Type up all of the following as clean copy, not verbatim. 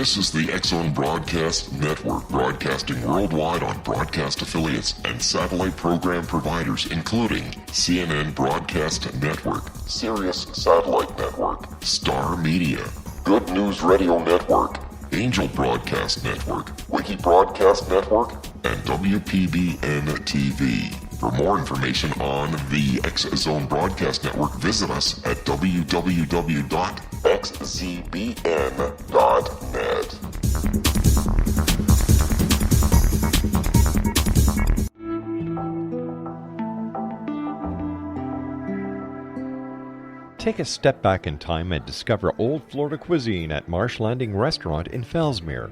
This is the X-Zone Broadcast Network, broadcasting worldwide on broadcast affiliates and satellite program providers, including CNN Broadcast Network, Sirius Satellite Network, Star Media, Good News Radio Network, Angel Broadcast Network, Wiki Broadcast Network, and WPBN TV. For more information on the X-Zone Broadcast Network, visit us at www.xzbn.net. Take a step back in time and discover old Florida cuisine at Marsh Landing Restaurant in Fellsmere.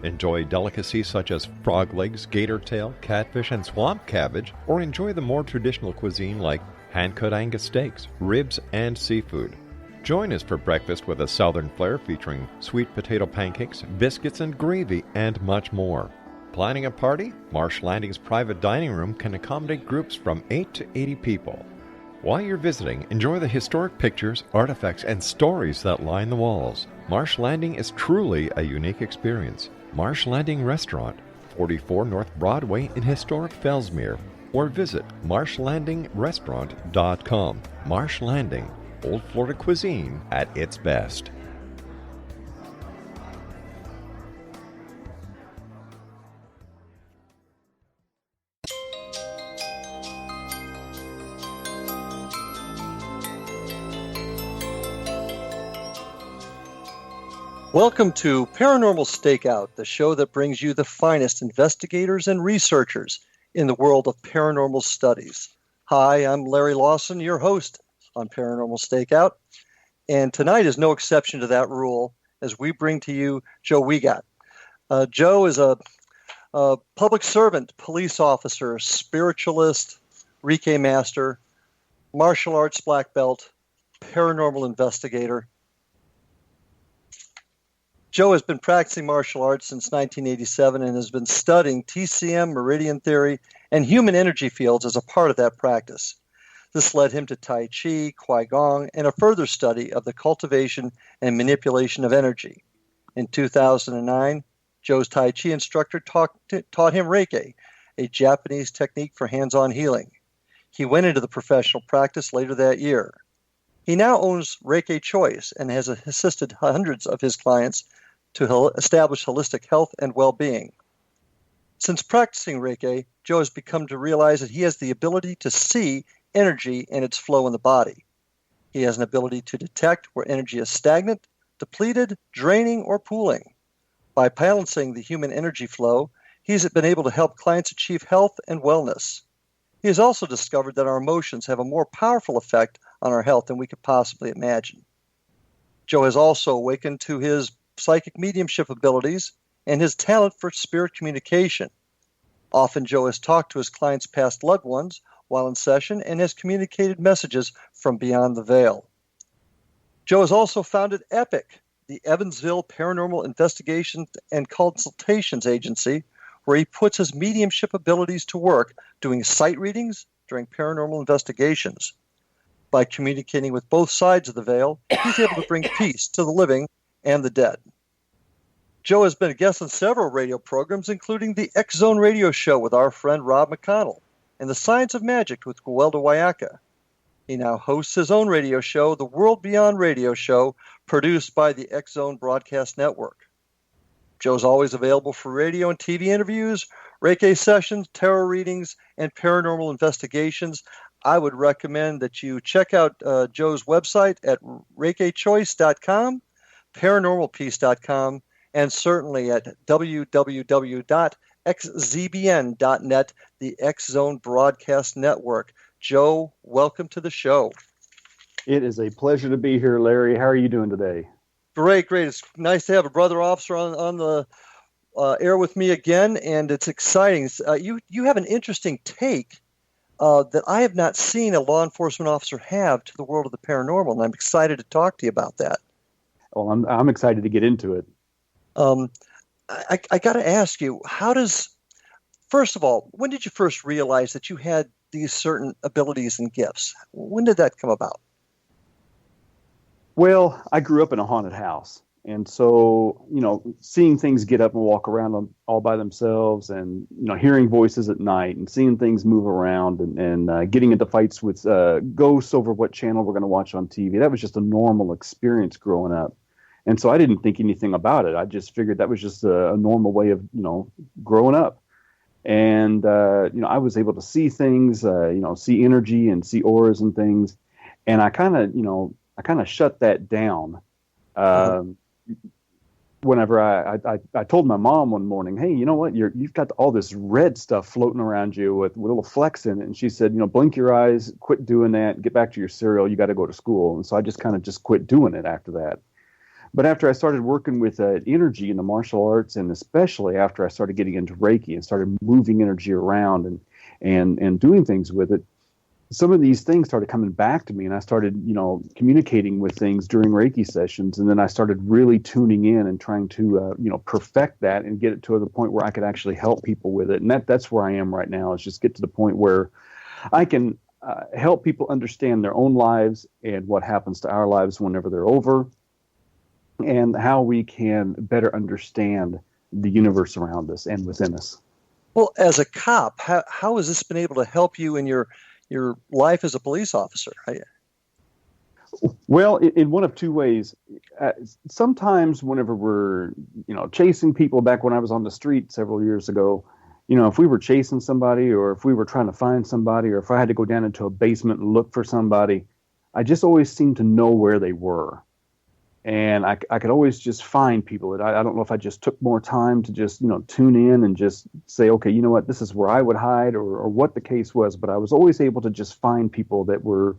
Enjoy delicacies such as frog legs, gator tail, catfish, and swamp cabbage, or enjoy the more traditional cuisine like hand-cut Angus steaks, ribs, and seafood. Join us for breakfast with a southern flair featuring sweet potato pancakes, biscuits and gravy, and much more. Planning a party? Marsh Landing's private dining room can accommodate groups from 8 to 80 people. While you're visiting, enjoy the historic pictures, artifacts, and stories that line the walls. Marsh Landing is truly a unique experience. Marsh Landing Restaurant, 44 North Broadway in historic Fellsmere, or visit marshlandingrestaurant.com. Marsh Landing, old Florida cuisine at its best. Welcome to Paranormal Stakeout, the show that brings you the finest investigators and researchers in the world of paranormal studies. Hi, I'm Larry Lawson, your host on Paranormal Stakeout, and tonight is no exception to that rule as we bring to you Joe Weigant. Joe is a public servant, police officer, spiritualist, Reiki master, martial arts black belt, paranormal investigator. Joe has been practicing martial arts since 1987 and has been studying TCM, meridian theory, and human energy fields as a part of that practice. This led him to Tai Chi, Qigong, and a further study of the cultivation and manipulation of energy. In 2009, Joe's Tai Chi instructor taught him Reiki, a Japanese technique for hands-on healing. He went into the professional practice later that year. He now owns Reiki Choice and has assisted hundreds of his clients to establish holistic health and well-being. Since practicing Reiki, Joe has become to realize that he has the ability to see energy and its flow in the body. He has an ability to detect where energy is stagnant, depleted, draining, or pooling. By balancing the human energy flow, he's been able to help clients achieve health and wellness. He has also discovered that our emotions have a more powerful effect on our health than we could possibly imagine. Joe has also awakened to his psychic mediumship abilities and his talent for spirit communication. Often Joe has talked to his clients' past loved ones while in session and has communicated messages from beyond the veil. Joe has also founded EPIC, the Evansville Paranormal Investigation and Consultations Agency, where he puts his mediumship abilities to work doing sight readings during paranormal investigations. By communicating with both sides of the veil, he's able to bring peace to the living and the dead. Joe has been a guest on several radio programs, including the X-Zone radio show with our friend Rob McConnell and the Science of Magic with Guelda Wayaka. He now hosts his own radio show, the World Beyond Radio Show, produced by the X-Zone Broadcast Network. Joe's always available for radio and TV interviews, Reiki sessions, tarot readings, and paranormal investigations. I would recommend that you check out Joe's website at reikichoice.com, paranormalpeace.com, and certainly at www.xzbn.net, the X-Zone Broadcast Network. Joe, welcome to the show. It is a pleasure to be here, Larry. How are you doing today? Great. It's nice to have a brother officer on the air with me again, and it's exciting. You have an interesting take that I have not seen a law enforcement officer have to the world of the paranormal, and I'm excited to talk to you about that. Well, I'm excited to get into it. I got to ask you, first of all, when did you first realize that you had these certain abilities and gifts? When did that come about? Well, I grew up in a haunted house, And so, seeing things get up and walk around all by themselves, and, hearing voices at night and seeing things move around, and getting into fights with ghosts over what channel we're going to watch on TV, that was just a normal experience growing up. And so I didn't think anything about it. I just figured that was just a normal way of, growing up. And, I was able to see things, see energy and see auras and things. And I kind of shut that down. Whenever I told my mom one morning, hey, you know what, you've got all this red stuff floating around you with little flecks in it. And she said, blink your eyes, quit doing that, get back to your cereal, you got to go to school. And so I just quit doing it after that. But after I started working with energy in the martial arts, and especially after I started getting into Reiki and started moving energy around and doing things with it, some of these things started coming back to me, and I started, communicating with things during Reiki sessions. And then I started really tuning in and trying to, perfect that and get it to the point where I could actually help people with it. And that's where I am right now, is just get to the point where I can help people understand their own lives and what happens to our lives whenever they're over, and how we can better understand the universe around us and within us. Well, as a cop, how has this been able to help you in your life as a police officer? Well, in one of two ways. Sometimes whenever we're, chasing people, back when I was on the street several years ago, if we were chasing somebody, or if we were trying to find somebody, or if I had to go down into a basement and look for somebody, I just always seemed to know where they were. And I could always just find people. I don't know if I just took more time to just, tune in and just say, okay, you know what, this is where I would hide, or what the case was. But I was always able to just find people that were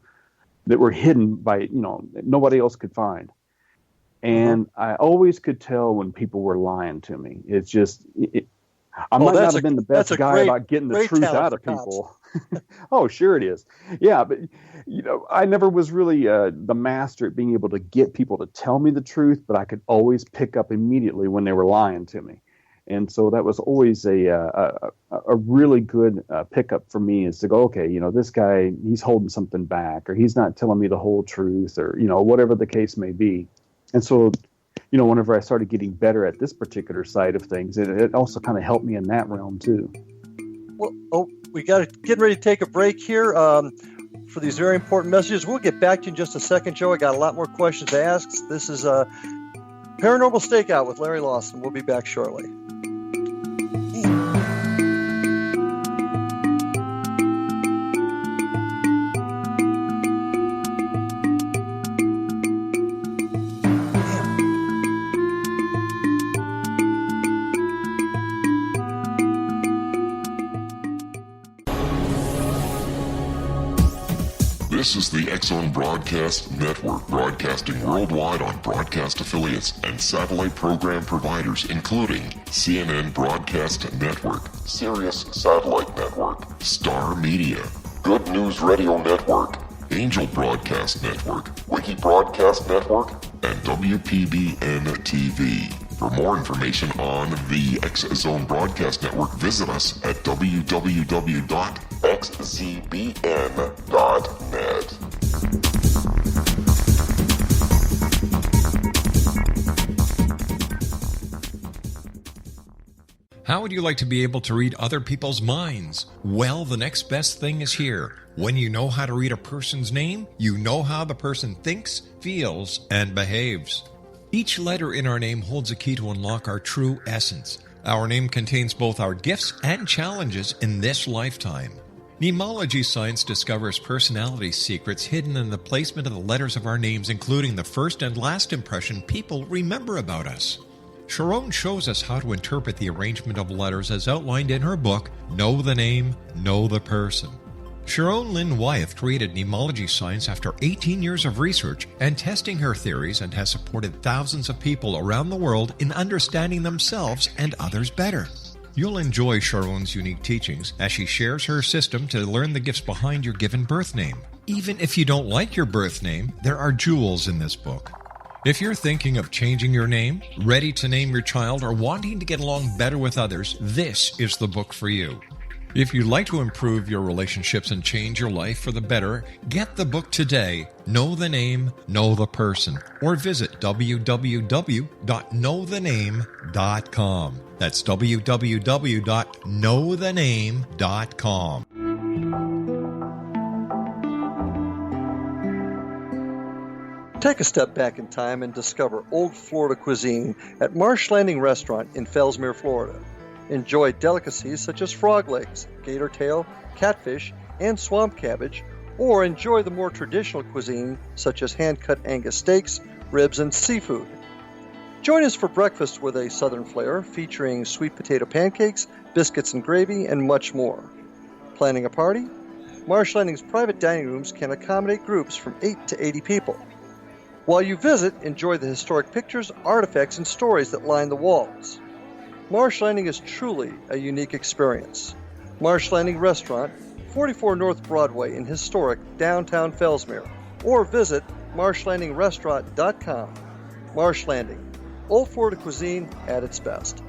hidden by, nobody else could find. And I always could tell when people were lying to me. It's just, I might not have been the best guy about getting the truth out of people. Oh, sure it is. Yeah, but I never was really the master at being able to get people to tell me the truth, but I could always pick up immediately when they were lying to me. And so that was always a really good pickup for me, is to go, okay, this guy, he's holding something back, or he's not telling me the whole truth, or, whatever the case may be. And so, whenever I started getting better at this particular side of things, it also kind of helped me in that realm too. Well, we got to get ready to take a break here for these very important messages. We'll get back to you in just a second, Joe. I got a lot more questions to ask. This is Paranormal Stakeout with Larry Lawson. We'll be back shortly. This is the X-Zone Broadcast Network, broadcasting worldwide on broadcast affiliates and satellite program providers, including CNN Broadcast Network, Sirius Satellite Network, Star Media, Good News Radio Network, Angel Broadcast Network, Wiki Broadcast Network, and WPBN TV. For more information on the X-Zone Broadcast Network, visit us at www.xzbn.net. How would you like to be able to read other people's minds? Well, the next best thing is here. When you know how to read a person's name, you know how the person thinks, feels, and behaves. Each letter in our name holds a key to unlock our true essence. Our name contains both our gifts and challenges in this lifetime. Mnemology science discovers personality secrets hidden in the placement of the letters of our names, including the first and last impression people remember about us. Sharon shows us how to interpret the arrangement of letters as outlined in her book, Know the Name, Know the Person. Sharon Lynn Wyeth created mnemology science after 18 years of research and testing her theories, and has supported thousands of people around the world in understanding themselves and others better. You'll enjoy Sharon's unique teachings as she shares her system to learn the gifts behind your given birth name. Even if you don't like your birth name, there are jewels in this book. If you're thinking of changing your name, ready to name your child, or wanting to get along better with others, this is the book for you. If you'd like to improve your relationships and change your life for the better, get the book today, Know the Name, Know the Person, or visit www.knowthename.com. That's www.knowthename.com. Take a step back in time and discover old Florida cuisine at Marsh Landing Restaurant in Fellsmere, Florida. Enjoy delicacies such as frog legs, gator tail, catfish, and swamp cabbage, or enjoy the more traditional cuisine such as hand-cut Angus steaks, ribs, and seafood. Join us for breakfast with a southern flair featuring sweet potato pancakes, biscuits and gravy, and much more. Planning a party? Marsh Landing's private dining rooms can accommodate groups from 8 to 80 people. While you visit, enjoy the historic pictures, artifacts, and stories that line the walls. Marsh Landing is truly a unique experience. Marsh Landing Restaurant, 44 North Broadway in historic downtown Fellsmere, or visit marshlandingrestaurant.com. Marsh Landing, old Florida cuisine at its best.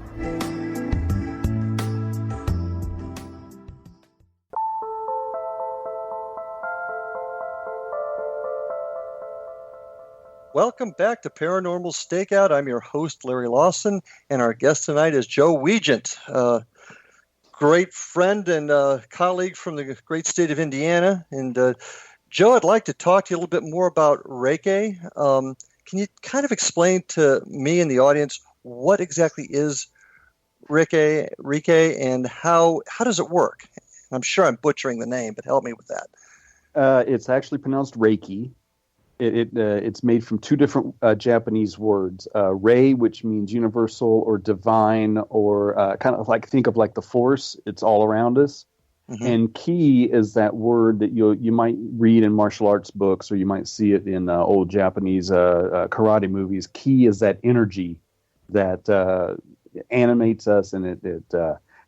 Welcome back to Paranormal Stakeout. I'm your host, Larry Lawson, and our guest tonight is Joe Weigant, great friend and colleague from the great state of Indiana. And Joe, I'd like to talk to you a little bit more about Reiki. Can you kind of explain to me and the audience what exactly is Reiki and how does it work? I'm sure I'm butchering the name, but help me with that. It's actually pronounced Reiki. It's made from two different Japanese words, rei, which means universal or divine, or kind of like, think of like the force. It's all around us. Mm-hmm. And ki is that word that you might read in martial arts books, or you might see it in old Japanese karate movies. Ki is that energy that animates us, and it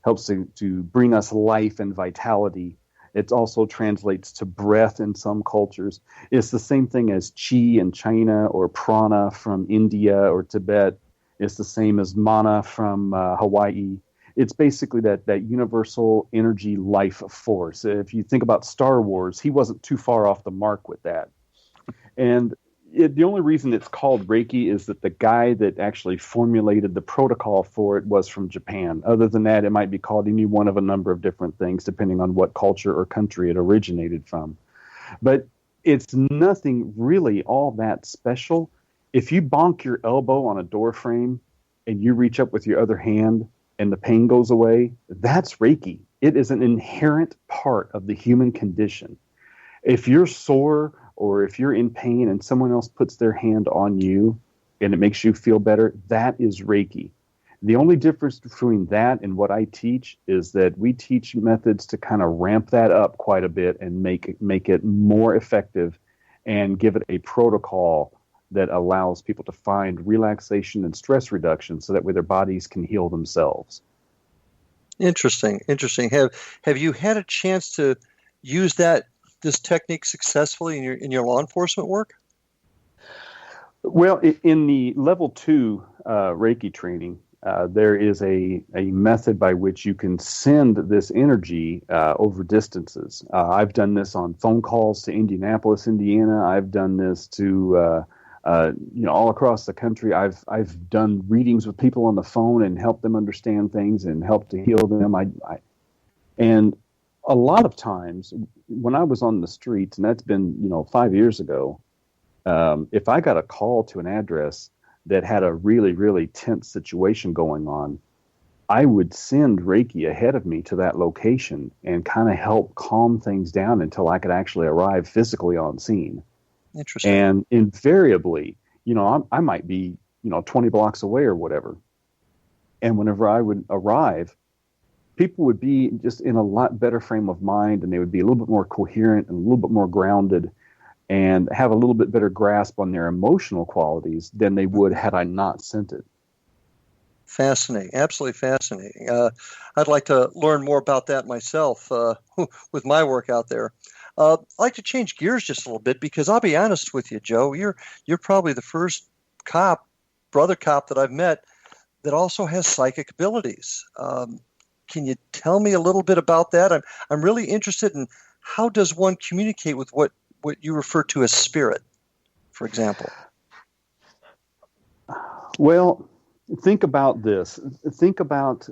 helps to bring us life and vitality. It also translates to breath in some cultures. It's the same thing as Qi in China, or prana from India or Tibet. It's the same as mana from Hawaii. It's basically that universal energy life force. If you think about Star Wars, he wasn't too far off the mark with that. And the only reason it's called Reiki is that the guy that actually formulated the protocol for it was from Japan. Other than that, it might be called any one of a number of different things, depending on what culture or country it originated from. But it's nothing really all that special. If you bonk your elbow on a door frame and you reach up with your other hand and the pain goes away, that's Reiki. It is an inherent part of the human condition. If you're sore, or if you're in pain and someone else puts their hand on you and it makes you feel better, that is Reiki. The only difference between that and what I teach is that we teach methods to kind of ramp that up quite a bit and make it more effective and give it a protocol that allows people to find relaxation and stress reduction so that way their bodies can heal themselves. Interesting. Have you had a chance to use this technique successfully in your law enforcement work? Well, in the level 2 Reiki training, there is a method by which you can send this energy over distances. I've done this on phone calls to Indianapolis, Indiana. I've done this to all across the country. I've done readings with people on the phone and helped them understand things and helped to heal them. And a lot of times when I was on the streets, and that's been 5 years ago, if I got a call to an address that had a really, really tense situation going on, I would send Reiki ahead of me to that location and kind of help calm things down until I could actually arrive physically on scene. Interesting. And invariably, I might be 20 blocks away or whatever. And whenever I would arrive, people would be just in a lot better frame of mind, and they would be a little bit more coherent and a little bit more grounded and have a little bit better grasp on their emotional qualities than they would had I not sent it. Fascinating. Absolutely fascinating. I'd like to learn more about that myself with my work out there. I'd like to change gears just a little bit because I'll be honest with you, Joe, you're probably the first brother cop that I've met that also has psychic abilities. Can you tell me a little bit about that? I'm really interested in how does one communicate with what you refer to as spirit, for example? Well, think about this. Think about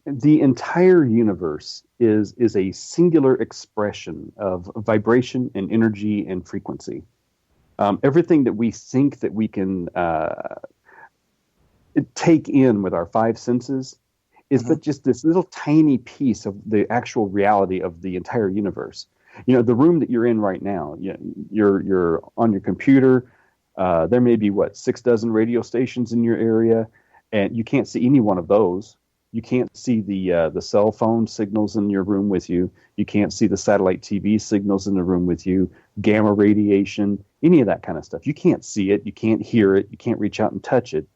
the entire universe is a singular expression of vibration and energy and frequency. Everything that we think that we can take in with our five senses is but just this little tiny piece of the actual reality of the entire universe. You know, the room that you're in right now, you're on your computer. There may be, 6 dozen radio stations in your area, and you can't see any one of those. You can't see the cell phone signals in your room with you. You can't see the satellite TV signals in the room with you, gamma radiation, any of that kind of stuff. You can't see it. You can't hear it. You can't reach out and touch it,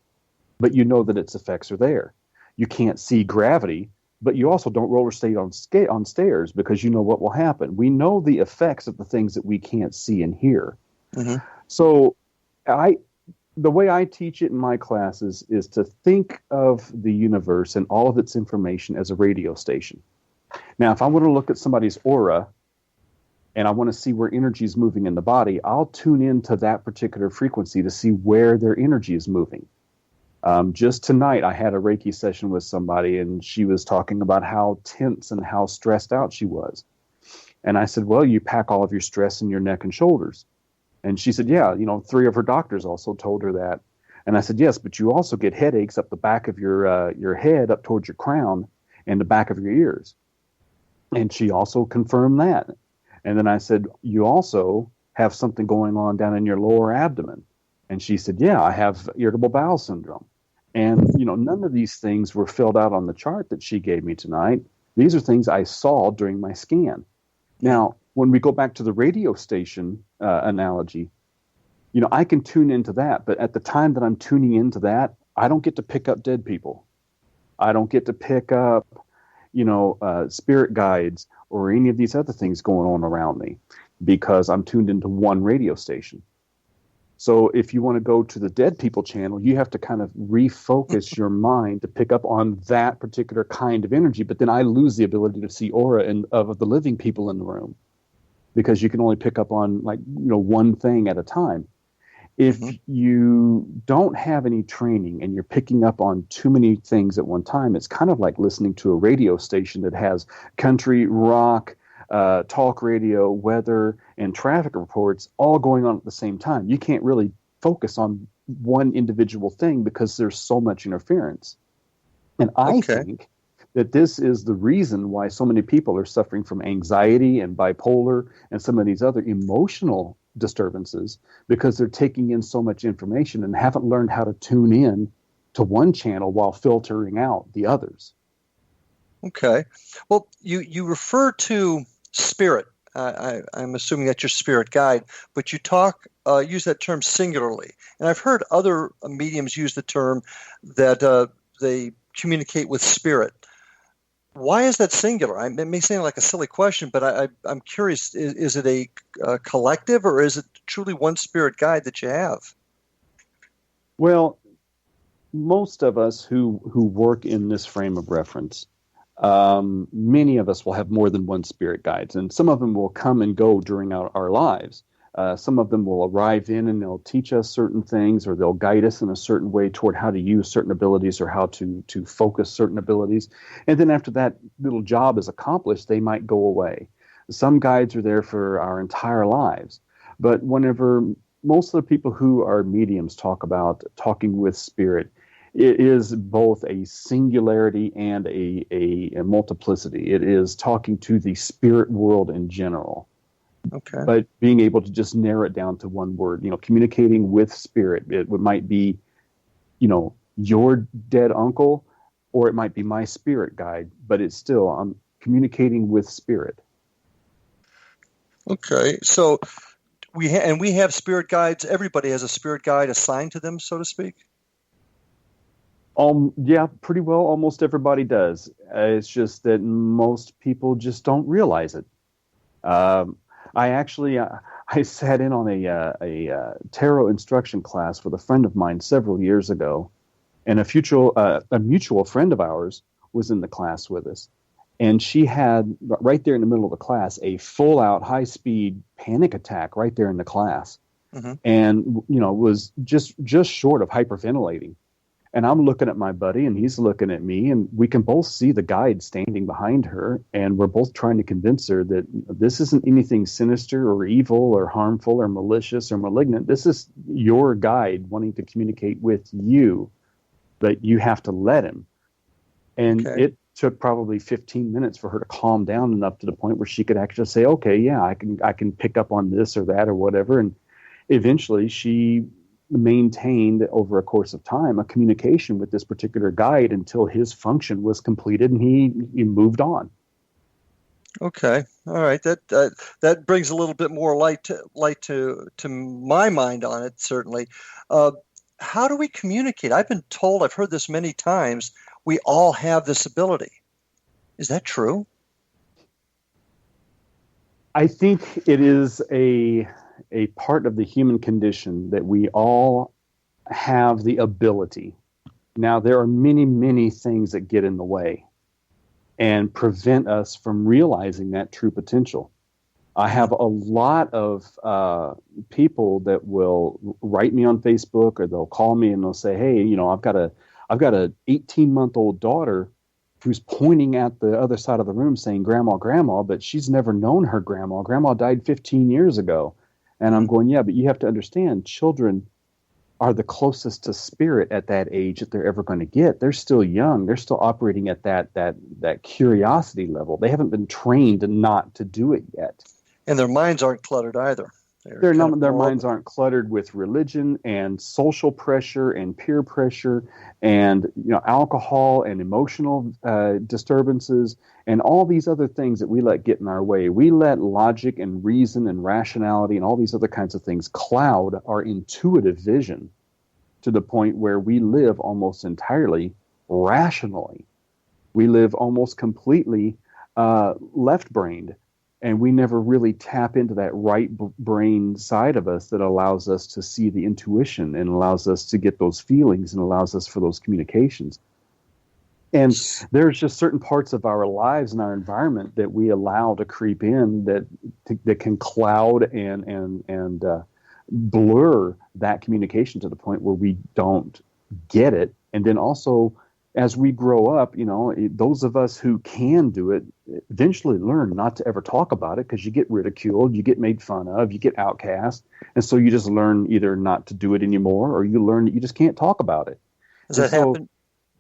but you know that its effects are there. You can't see gravity, but you also don't roller skate on stairs because you know what will happen. We know the effects of the things that we can't see and hear. So the way I teach it in my classes is to think of the universe and all of its information as a radio station. Now, if I want to look at somebody's aura and I want to see where energy is moving in the body, I'll tune into that particular frequency to see where their energy is moving. Just tonight, I had a Reiki session with somebody, and she was talking about how tense and how stressed out she was. And I said, well, you pack all of your stress in your neck and shoulders. And she said, yeah, 3 of her doctors also told her that. And I said, yes, but you also get headaches up the back of your head, up towards your crown, and the back of your ears. And she also confirmed that. And then I said, you also have something going on down in your lower abdomen. And she said, yeah, I have irritable bowel syndrome. And, none of these things were filled out on the chart that she gave me tonight. These are things I saw during my scan. Now, when we go back to the radio station analogy, I can tune into that. But at the time that I'm tuning into that, I don't get to pick up dead people. I don't get to pick up, spirit guides or any of these other things going on around me because I'm tuned into one radio station. So if you want to go to the dead people channel, you have to kind of refocus your mind to pick up on that particular kind of energy. But then I lose the ability to see aura of the living people in the room because you can only pick up on one thing at a time. If you don't have any training and you're picking up on too many things at one time, it's kind of like listening to a radio station that has country, rock, talk radio, weather, and traffic reports all going on at the same time. You can't really focus on one individual thing because there's so much interference. And I think that this is the reason why so many people are suffering from anxiety and bipolar and some of these other emotional disturbances because they're taking in so much information and haven't learned how to tune in to one channel while filtering out the others. Okay. Well, you refer to spirit. I'm assuming that's your spirit guide, but you use that term singularly. And I've heard other mediums use the term that they communicate with spirit. Why is that singular? It may seem like a silly question, but I'm curious, is it a collective or is it truly one spirit guide that you have? Well, most of us who work in this frame of reference, many of us will have more than one spirit guides, and some of them will come and go during our lives. Some of them will arrive in and they'll teach us certain things, or they'll guide us in a certain way toward how to use certain abilities or how to focus certain abilities. And then after that little job is accomplished, they might go away. Some guides are there for our entire lives. But whenever most of the people who are mediums talk about talking with spirit, it is both a singularity and a multiplicity. It is talking to the spirit world in general. Okay. But being able to just narrow it down to one word, communicating with spirit. It might be, your dead uncle, or it might be my spirit guide, but it's still, I'm communicating with spirit. Okay. So we have spirit guides. Everybody has a spirit guide assigned to them, so to speak. Yeah, pretty well. Almost everybody does. It's just that most people just don't realize it. I sat in on a tarot instruction class with a friend of mine several years ago, and a mutual friend of ours was in the class with us. And she had, right there in the middle of the class, a full-out, high-speed panic attack right there in the class. Mm-hmm. And, was just short of hyperventilating. And I'm looking at my buddy, and he's looking at me, and we can both see the guide standing behind her, and we're both trying to convince her that this isn't anything sinister or evil or harmful or malicious or malignant. This is your guide wanting to communicate with you, but you have to let him. And it took probably 15 minutes for her to calm down enough to the point where she could actually say, okay, yeah, I can pick up on this or that or whatever. And eventually she maintained over a course of time a communication with this particular guide until his function was completed and he moved on. Okay. All right. That brings a little bit more light to my mind on it, certainly. How do we communicate? I've been told, I've heard this many times, we all have this ability. Is that true? I think it is a part of the human condition that we all have the ability. Now, there are many, many things that get in the way and prevent us from realizing that true potential. I have a lot of people that will write me on Facebook, or they'll call me and they'll say, hey, I've got a 18-month-old daughter who's pointing at the other side of the room saying, Grandma, but she's never known her grandma. Grandma died 15 years ago. And I'm going, yeah, but you have to understand, children are the closest to spirit at that age that they're ever going to get. They're still young. They're still operating at that curiosity level. They haven't been trained not to do it yet. And their minds aren't cluttered either. Their minds aren't cluttered with religion and social pressure and peer pressure and alcohol and emotional disturbances and all these other things that we let get in our way. We let logic and reason and rationality and all these other kinds of things cloud our intuitive vision to the point where we live almost entirely rationally. We live almost completely left-brained. And we never really tap into that right brain side of us that allows us to see the intuition and allows us to get those feelings and allows us for those communications. And there's just certain parts of our lives and our environment that we allow to creep in that can cloud and blur that communication to the point where we don't get it. And then also, as we grow up, those of us who can do it eventually learn not to ever talk about it because you get ridiculed, you get made fun of, you get outcast. And so you just learn either not to do it anymore or you learn that you just can't talk about it. Does that happen?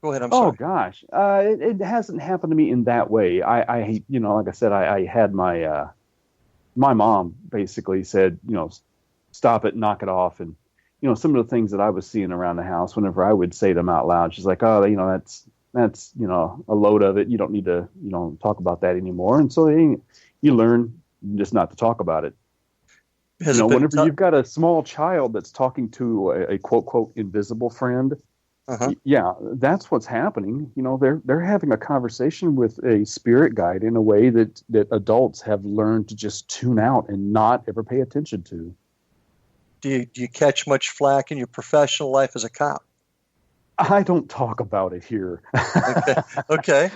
Go ahead, I'm sorry. Oh, gosh. It hasn't happened to me in that way. I like I said, I had my mom basically said, stop it, knock it off. And some of the things that I was seeing around the house, whenever I would say them out loud, she's like, oh, that's a load of it. You don't need to, talk about that anymore. And so you learn just not to talk about it. Whenever you've got a small child that's talking to a quote, quote, invisible friend, yeah, that's what's happening. They're having a conversation with a spirit guide in a way that adults have learned to just tune out and not ever pay attention to. Do you catch much flack in your professional life as a cop? I don't talk about it here. Okay.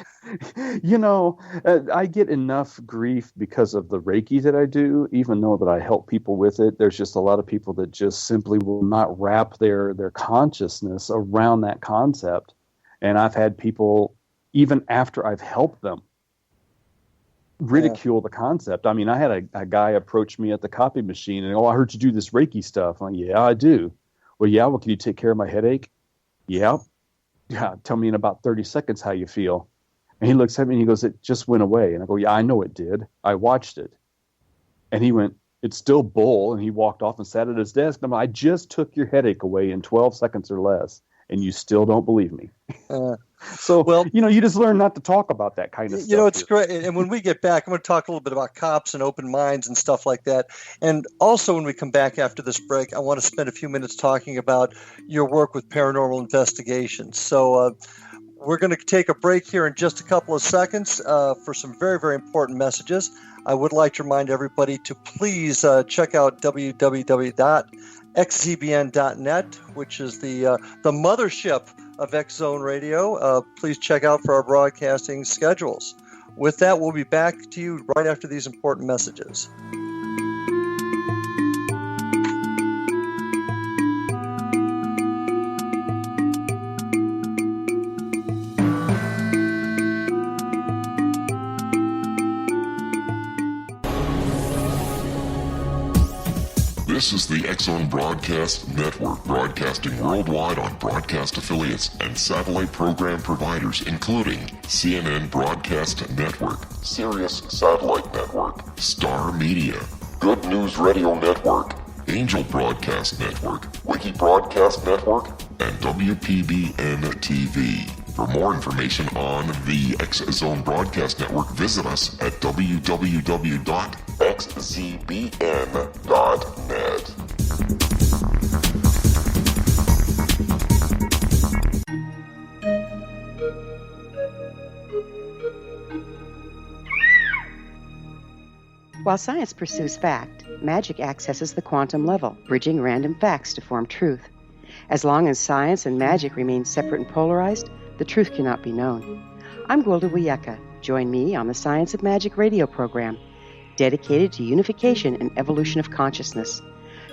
I get enough grief because of the Reiki that I do, even though that I help people with it. There's just a lot of people that just simply will not wrap their consciousness around that concept. And I've had people, even after I've helped them, ridicule the concept. I mean, I had a guy approach me at the copy machine and, I heard you do this Reiki stuff. I'm like, yeah, I do. Well, can you take care of my headache? Yeah. Tell me in about 30 seconds how you feel. And he looks at me and he goes, it just went away. And I go, yeah, I know it did. I watched it. And he went, it's still bull. And he walked off and sat at his desk. And I'm like, I just took your headache away in 12 seconds or less. And you still don't believe me. You just learn not to talk about that kind of stuff. It's great. And when we get back, I'm going to talk a little bit about cops and open minds and stuff like that. And also when we come back after this break, I want to spend a few minutes talking about your work with paranormal investigations. So We're going to take a break here in just a couple of seconds for some very, very important messages. I would like to remind everybody to please check out www.xzbn.net, which is the mothership of X Zone Radio. Please check out for our broadcasting schedules. With that, we'll be back to you right after these important messages. This is the X Zone Broadcast Network, broadcasting worldwide on broadcast affiliates and satellite program providers, including CNN Broadcast Network, Sirius Satellite Network, Star Media, Good News Radio Network, Angel Broadcast Network, Wiki Broadcast Network, and WPBN TV. For more information on the X Zone Broadcast Network, visit us at www.xzbn.net. While science pursues fact, magic accesses the quantum level, bridging random facts to form truth. As long as science and magic remain separate and polarized, the truth cannot be known. I'm Gwilda Wiyaka. Join me on the Science of Magic radio program, dedicated to unification and evolution of consciousness.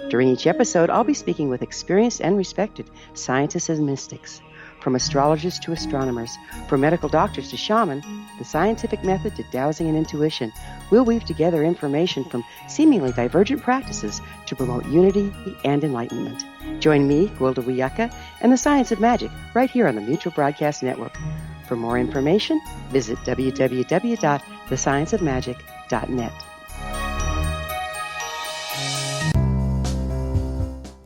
During each episode, I'll be speaking with experienced and respected scientists and mystics. From astrologers to astronomers, from medical doctors to shaman, the scientific method to dowsing and intuition, we'll weave together information from seemingly divergent practices to promote unity and enlightenment. Join me, Gwilda Wiyaka, and the Science of Magic right here on the Mutual Broadcast Network. For more information, visit www.thescienceofmagic.net.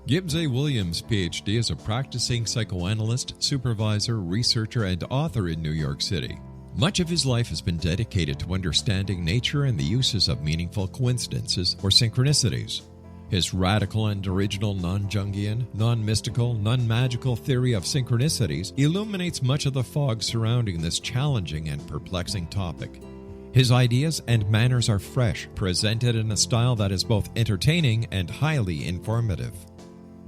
Gibbs A. Williams, Ph.D., is a practicing psychoanalyst, supervisor, researcher, and author in New York City. Much of his life has been dedicated to understanding nature and the uses of meaningful coincidences or synchronicities. His radical and original non-Jungian, non-mystical, non-magical theory of synchronicities illuminates much of the fog surrounding this challenging and perplexing topic. His ideas and manners are fresh, presented in a style that is both entertaining and highly informative.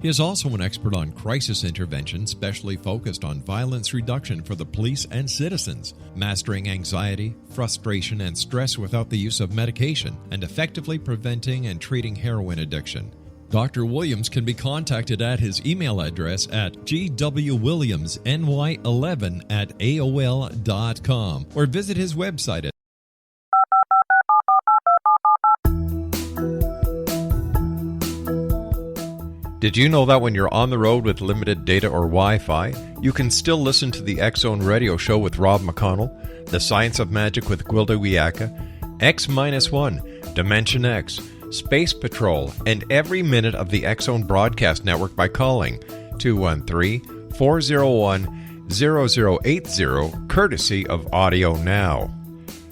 He is also an expert on crisis intervention, specially focused on violence reduction for the police and citizens, mastering anxiety, frustration, and stress without the use of medication, and effectively preventing and treating heroin addiction. Dr. Williams can be contacted at his email address at gwwilliamsny11@aol.com or visit his website at Did you know that when you're on the road with limited data or Wi-Fi, you can still listen to the X Zone Radio Show with Rob McConnell, The Science of Magic with Gwilda Wiyaka, X-1, Dimension X, Space Patrol, and every minute of the X Zone Broadcast Network by calling 213-401-0080, courtesy of Audio Now.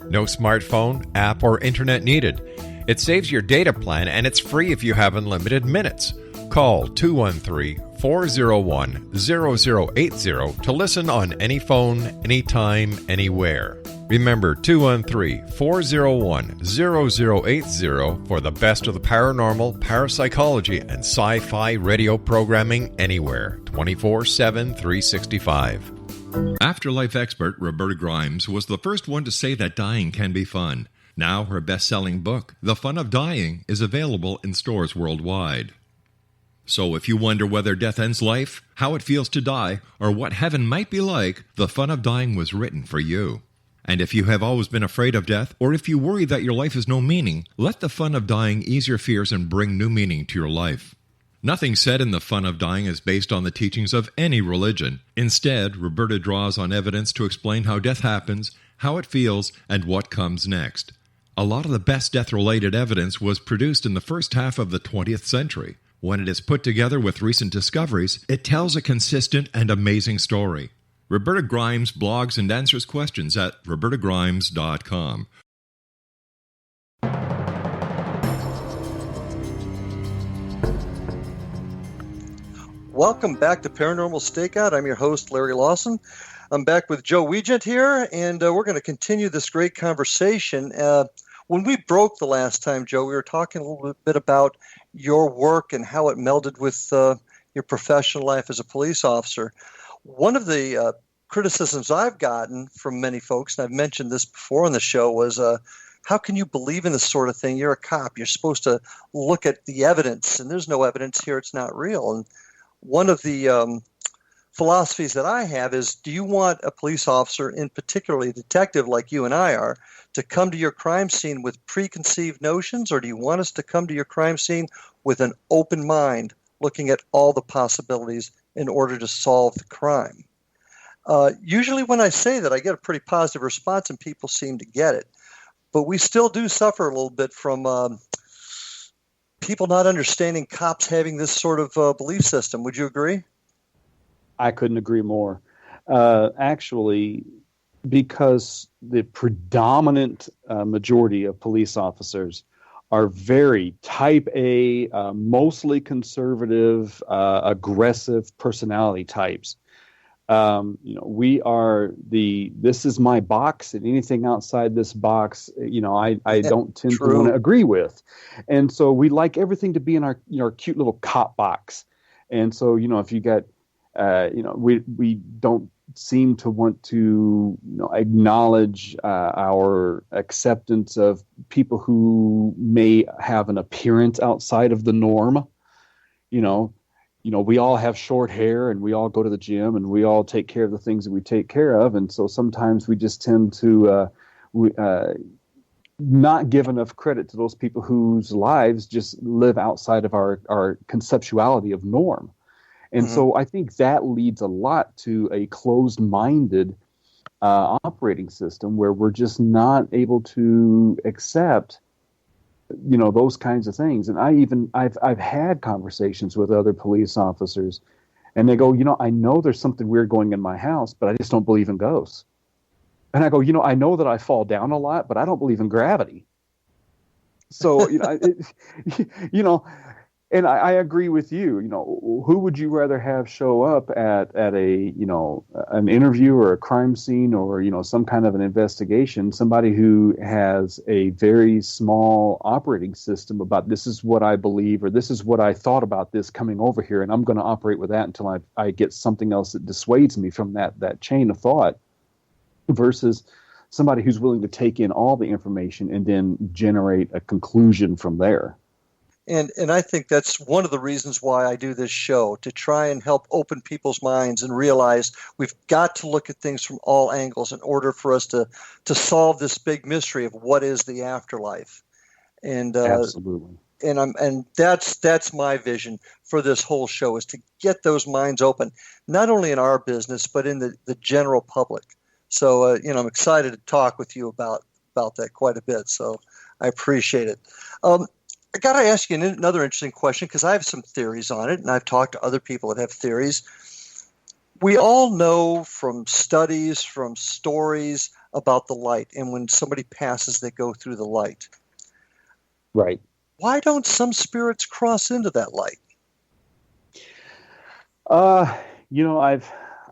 No smartphone, app, or internet needed. It saves your data plan and it's free if you have unlimited minutes. Call 213-401-0080 to listen on any phone, anytime, anywhere. Remember 213-401-0080 for the best of the paranormal, parapsychology, and sci-fi radio programming anywhere, 24/7, 365. Afterlife expert Roberta Grimes was the first one to say that dying can be fun. Now her best-selling book, The Fun of Dying, is available in stores worldwide. So if you wonder whether death ends life, how it feels to die, or what heaven might be like, The Fun of Dying was written for you. And if you have always been afraid of death, or if you worry that your life has no meaning, let The Fun of Dying ease your fears and bring new meaning to your life. Nothing said in The Fun of Dying is based on the teachings of any religion. Instead, Roberta draws on evidence to explain how death happens, how it feels, and what comes next. A lot of the best death-related evidence was produced in the first half of the 20th century. When it is put together with recent discoveries, it tells a consistent and amazing story. Roberta Grimes blogs and answers questions at robertagrimes.com. Welcome back to Paranormal Stakeout. I'm your host, Larry Lawson. I'm back with Joe Weigant here, and we're going to continue this great conversation. When we broke the last time, Joe, we were talking a little bit about your work and how it melded with your professional life as a police officer. One of the criticisms I've gotten from many folks, and I've mentioned this before on the show, was how can you believe in this sort of thing? You're a cop. You're supposed to look at the evidence, and there's no evidence here. It's not real. And one of the philosophies that I have is, do you want a police officer, in particularly a detective like you and I are, to come to your crime scene with preconceived notions, or do you want us to come to your crime scene with an open mind, looking at all the possibilities in order to solve the crime? Usually when I say that, I get a pretty positive response, and people seem to get it. But we still do suffer a little bit from people not understanding cops having this sort of belief system. Would you agree? I couldn't agree more. Actually, because the predominant majority of police officers are very type A, mostly conservative, aggressive personality types. We are this is my box, and anything outside this box, I don't tend to want to agree with. And so we like everything to be in our cute little cop box. And so, if you got, we don't seem to want to acknowledge our acceptance of people who may have an appearance outside of the norm. We all have short hair, and we all go to the gym, and we all take care of the things that we take care of. And so sometimes we just tend to not give enough credit to those people whose lives just live outside of our conceptuality of norm. And so I think that leads a lot to a closed-minded operating system where we're just not able to accept, those kinds of things. And I've had conversations with other police officers, and they go, I know there's something weird going in my house, but I just don't believe in ghosts. And I go, I know that I fall down a lot, but I don't believe in gravity. So, and I agree with you. Who would you rather have show up at an interview or a crime scene or, some kind of an investigation? Somebody who has a very small operating system about, this is what I believe, or this is what I thought about this coming over here, and I'm going to operate with that until I get something else that dissuades me from that chain of thought, versus somebody who's willing to take in all the information and then generate a conclusion from there. And I think that's one of the reasons why I do this show, to try and help open people's minds and realize we've got to look at things from all angles in order for us to solve this big mystery of what is the afterlife. And absolutely. And that's my vision for this whole show, is to get those minds open, not only in our business but in the general public. So I'm excited to talk with you about that quite a bit. So I appreciate it. I got to ask you another interesting question, because I have some theories on it, and I've talked to other people that have theories. We all know from studies, from stories about the light, and when somebody passes, they go through the light. Right. Why don't some spirits cross into that light?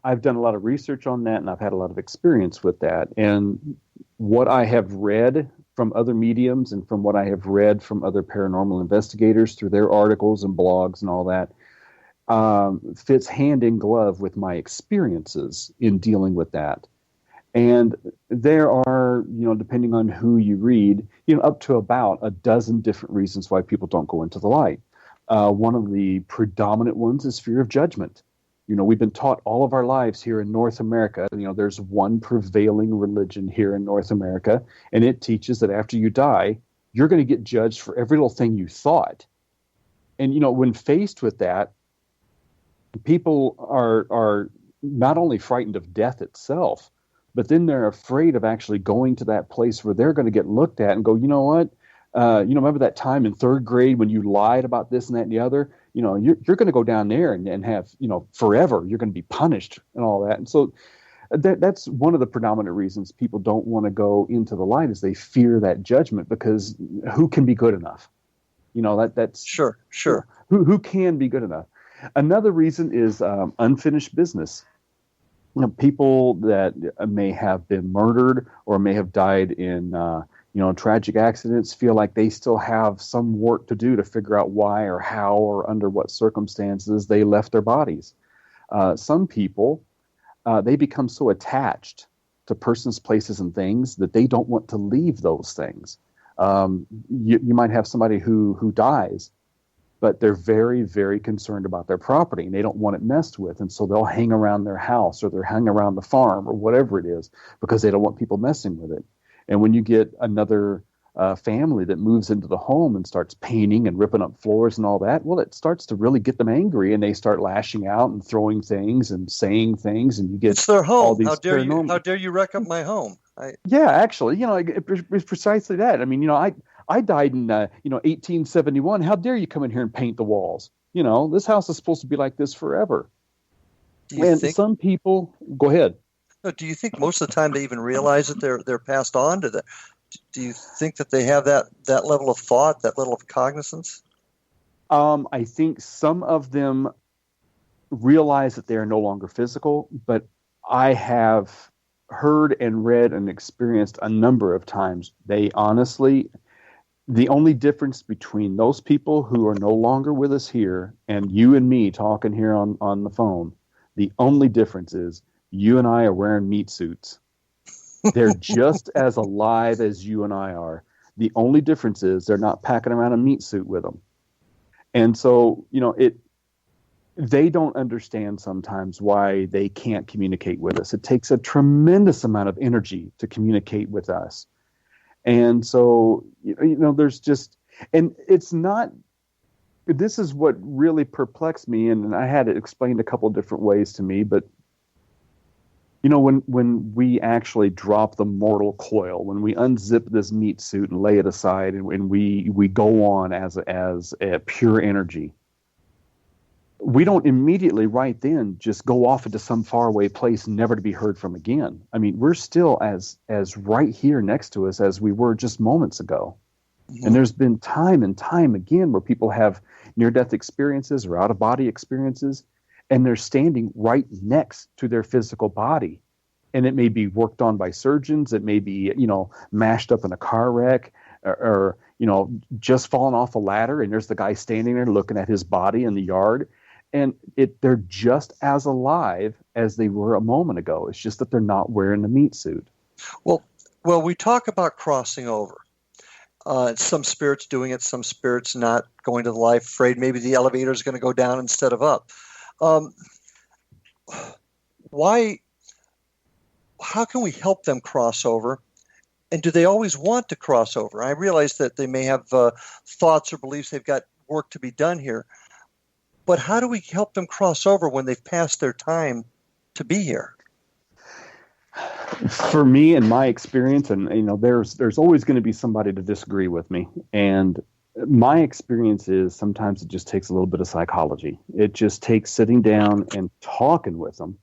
I've done a lot of research on that, and I've had a lot of experience with that. And what I have read from other mediums and from what I have read from other paranormal investigators through their articles and blogs and all that, fits hand in glove with my experiences in dealing with that. And there are, depending on who you read, up to about a dozen different reasons why people don't go into the light. One of the predominant ones is fear of judgment. We've been taught all of our lives here in North America, there's one prevailing religion here in North America, and it teaches that after you die, you're going to get judged for every little thing you thought. And, when faced with that, people are not only frightened of death itself, but then they're afraid of actually going to that place where they're going to get looked at and go, you know what? Remember that time in third grade when you lied about this and that and the other? You're going to go down there and have, forever, you're going to be punished and all that. And so that's one of the predominant reasons people don't want to go into the light, is they fear that judgment, because who can be good enough? That's sure. Who can be good enough? Another reason is unfinished business. people that may have been murdered or may have died in tragic accidents feel like they still have some work to do to figure out why or how or under what circumstances they left their bodies. Some people, they become so attached to persons, places, and things that they don't want to leave those things. You might have somebody who dies, but they're very, very concerned about their property and they don't want it messed with. And so they'll hang around their house or they'll hang around the farm or whatever it is because they don't want people messing with it. And when you get another family that moves into the home and starts painting and ripping up floors and all that, well, it starts to really get them angry and they start lashing out and throwing things and saying things. And you get it's their home. all these How dare you wreck up my home? Yeah, actually, it's precisely that. I mean, I died in 1871. How dare you come in here and paint the walls? This house is supposed to be like this forever. Some people go ahead. Do you think most of the time they even realize that they're passed on to the? Do you think that they have that level of thought, that level of cognizance? I think some of them realize that they are no longer physical, but I have heard and read and experienced a number of times. They honestly, the only difference between those people who are no longer with us here and you and me talking here on the phone, the only difference is you and I are wearing meat suits. They're just as alive as you and I are. The only difference is they're not packing around a meat suit with them. And so, they don't understand sometimes why they can't communicate with us. It takes a tremendous amount of energy to communicate with us. And so, there's just, and it's not, this is what really perplexed me. And I had it explained a couple of different ways to me, but when we actually drop the mortal coil, when we unzip this meat suit and lay it aside and we go on as a pure energy, we don't immediately right then just go off into some faraway place never to be heard from again. I mean, we're still as right here next to us as we were just moments ago. Mm-hmm. And there's been time and time again where people have near-death experiences or out-of-body experiences, and they're standing right next to their physical body. And it may be worked on by surgeons. It may be, mashed up in a car wreck or just fallen off a ladder. And there's the guy standing there looking at his body in the yard. And they're just as alive as they were a moment ago. It's just that they're not wearing a meat suit. Well, we talk about crossing over. Some spirits doing it, some spirits not going to the life, afraid maybe the elevator is going to go down instead of up. How can we help them cross over? And do they always want to cross over? I realize that they may have thoughts or beliefs they've got work to be done here. But how do we help them cross over when they've passed their time to be here? For me, in my experience, and there's always going to be somebody to disagree with me. And my experience is sometimes it just takes a little bit of psychology. It just takes sitting down and talking with them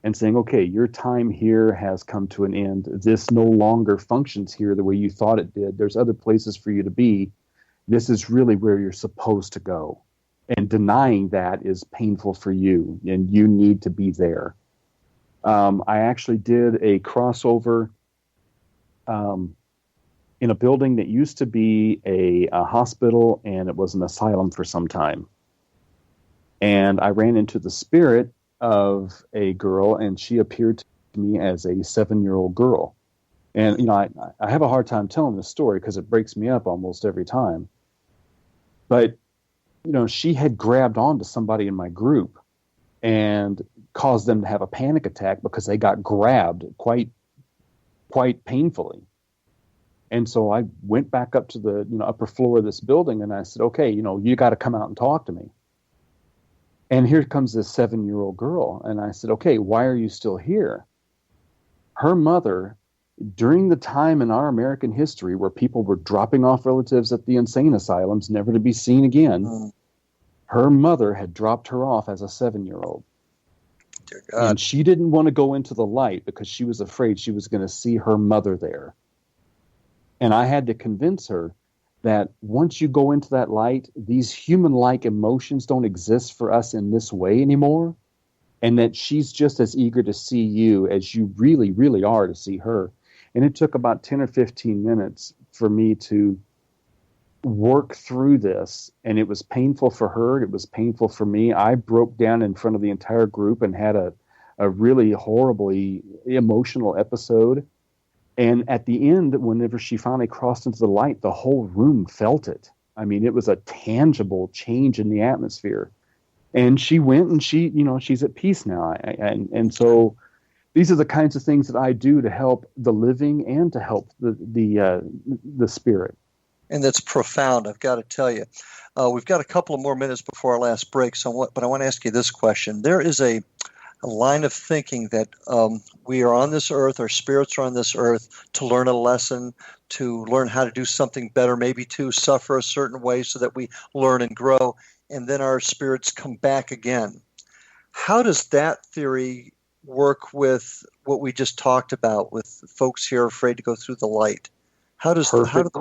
and saying, okay, your time here has come to an end. This no longer functions here the way you thought it did. There's other places for you to be. This is really where you're supposed to go. And denying that is painful for you, and you need to be there. I actually did a crossover in a building that used to be a hospital, and it was an asylum for some time. And I ran into the spirit of a girl, and she appeared to me as a 7-year-old girl. And, I have a hard time telling this story because it breaks me up almost every time. But she had grabbed onto somebody in my group and caused them to have a panic attack because they got grabbed quite painfully. And so I went back up to the upper floor of this building and I said, okay, you got to come out and talk to me. And here comes this 7-year-old girl. And I said, okay, why are you still here? Her mother, during the time in our American history where people were dropping off relatives at the insane asylums, never to be seen again, her mother had dropped her off as a 7-year-old. Dear God. And she didn't want to go into the light because she was afraid she was going to see her mother there. And I had to convince her that once you go into that light, these human-like emotions don't exist for us in this way anymore. and that she's just as eager to see you as you really, really are to see her. And it took about 10 or 15 minutes for me to work through this, and it was painful for her. It was painful for me. I broke down in front of the entire group and had a really horribly emotional episode. And at the end, whenever she finally crossed into the light, the whole room felt it. I mean, it was a tangible change in the atmosphere. And she went, and she's at peace now. And so these are the kinds of things that I do to help the living and to help the spirit. And that's profound, I've got to tell you. We've got a couple of more minutes before our last break, but I want to ask you this question. There is a line of thinking that we are on this earth, our spirits are on this earth to learn a lesson, to learn how to do something better, maybe to suffer a certain way so that we learn and grow, and then our spirits come back again. How does that theory work with what we just talked about, with folks here afraid to go through the light? Perfect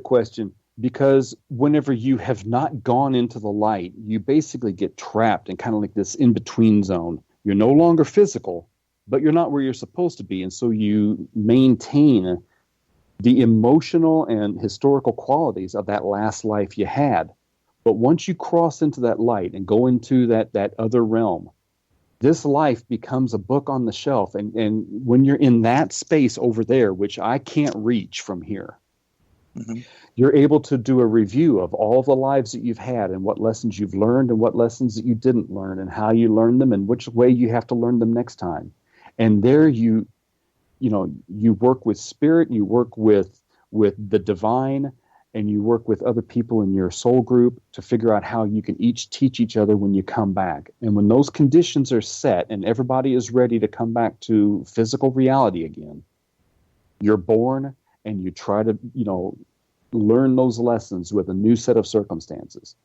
question. Because whenever you have not gone into the light, you basically get trapped in kind of like this in-between zone. You're no longer physical, but you're not where you're supposed to be. And so you maintain the emotional and historical qualities of that last life you had. But once you cross into that light and go into that other realm, this life becomes a book on the shelf. And when you're in that space over there, which I can't reach from here, mm-hmm. You're able to do a review of all the lives that you've had and what lessons you've learned and what lessons that you didn't learn and how you learned them and which way you have to learn them next time. And there you work with spirit, you work with the divine, and you work with other people in your soul group to figure out how you can each teach each other when you come back. And when those conditions are set and everybody is ready to come back to physical reality again, you're born and you try to, learn those lessons with a new set of circumstances.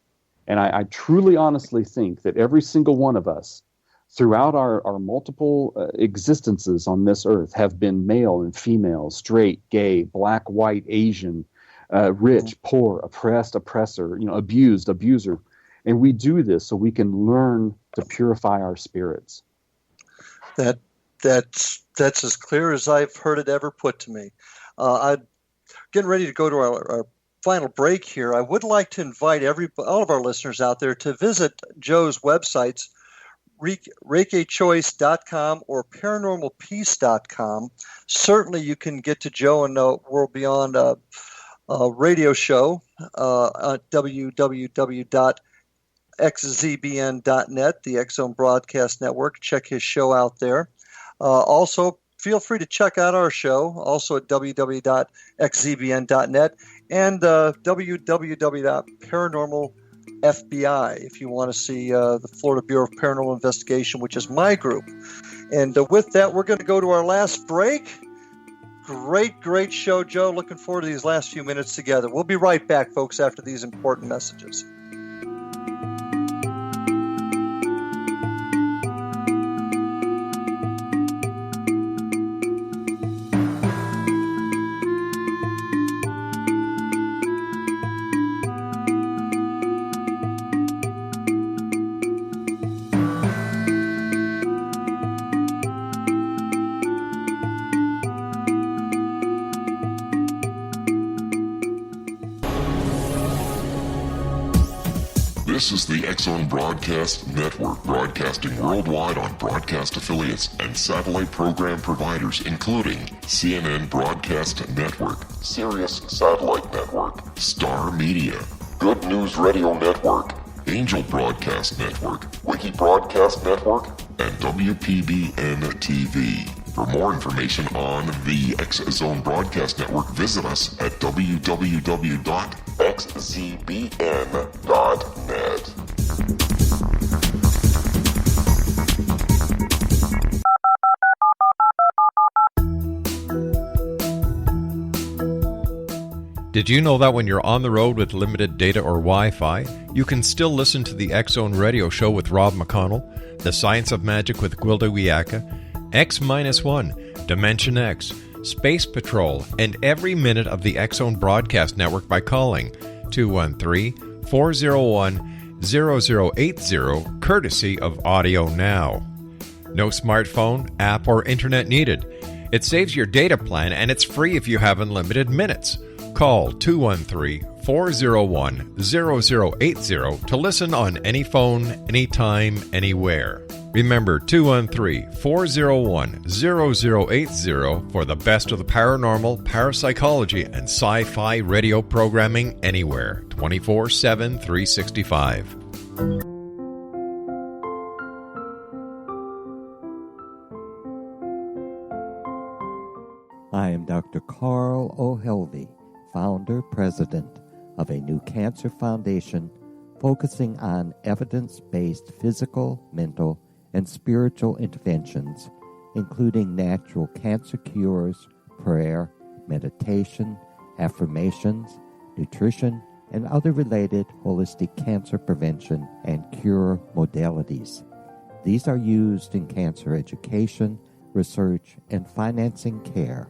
And I truly, honestly think that every single one of us, throughout our multiple existences on this earth, have been male and female, straight, gay, black, white, Asian, rich, poor, oppressed, oppressor, abused, abuser. And we do this so we can learn to purify our spirits. That's as clear as I've heard it ever put to me. I'm getting ready to go to our final break here. I would like to invite all of our listeners out there to visit Joe's websites, ReikiChoice.com or ParanormalPeace.com. Certainly you can get to Joe and World Beyond radio show at www.xzbn.net, the X Zone Broadcast Network. Check his show out there. Also, feel free to check out our show, also at www.xzbn.net and www.paranormalFBI if you want to see the Florida Bureau of Paranormal Investigation, which is my group. And with that, we're going to go to our last break. Great show, Joe. Looking forward to these last few minutes together. We'll be right back, folks, after these important messages. This is the X Zone Broadcast Network, broadcasting worldwide on broadcast affiliates and satellite program providers, including CNN Broadcast Network, Sirius Satellite Network, Star Media, Good News Radio Network, Angel Broadcast Network, Wiki Broadcast Network, and WPBN TV. For more information on the X Zone Broadcast Network, visit us at www.xzbn.net. Did you know that when you're on the road with limited data or Wi-Fi, you can still listen to the X Zone Radio Show with Rob McConnell, The Science of Magic with Gwilda Wiyaka, X-1, Dimension X, Space Patrol, and every minute of the X Zone Broadcast Network by calling 213-401 0080, courtesy of Audio Now. No smartphone, app, or internet needed. It saves your data plan and it's free if you have unlimited minutes. Call 213-401-0080 to listen on any phone, anytime, anywhere. Remember 213-401-0080 for the best of the paranormal, parapsychology, and sci-fi radio programming anywhere, 24/7, 365. I am Dr. Carl O'Helvey, founder, president of a new cancer foundation focusing on evidence-based physical, mental, and spiritual interventions, including natural cancer cures, prayer, meditation, affirmations, nutrition, and other related holistic cancer prevention and cure modalities. These are used in cancer education, research, and financing care.